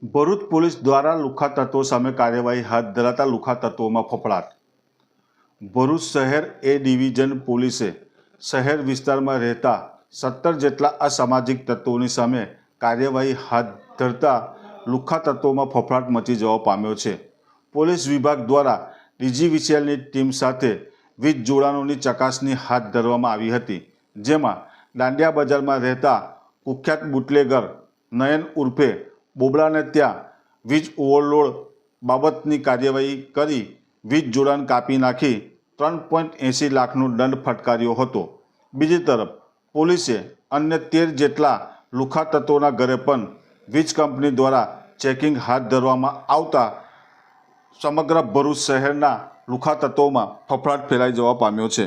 Bharuch police દ્વારા લુખ્ખા તત્વો સામે કાર્યવાહી હાથ ધરાતા લુખ્ખા તત્વોમાં ફફડાટ। ભરૂચ શહેર એ ડિવિઝન પોલીસે શહેર વિસ્તારમાં રહેતા 17 જેટલા અસામાજિક તત્વોની સામે કાર્યવાહી હાથ ધરતા લુખ્ખા તત્વોમાં ફફડાટ મચી જવા પામ્યો છે। પોલીસ વિભાગ દ્વારા ડીજીવીસીએલની ટીમ સાથે વીજ જોડાણોની ચકાસણી હાથ ધરવામાં આવી હતી, જેમાં દાંડિયા બજારમાં રહેતા કુખ્યાત બુટલેગર નયન ઉર્ફે બોબડાને ત્યાં વીજ ઓવરલોડ બાબતની કાર્યવાહી કરી વીજ જોડાણ કાપી નાખી 3.80 લાખનો દંડ ફટકાર્યો હતો। બીજી તરફ પોલીસે અન્ય 13 જેટલા લુખ્ખા તત્વોના ઘરે પણ વીજ કંપની દ્વારા ચેકિંગ હાથ ધરવામાં આવતા સમગ્ર ભરૂચ શહેરના લુખ્ખા તત્વોમાં ફફડાટ ફેલાઈ જવા પામ્યો છે।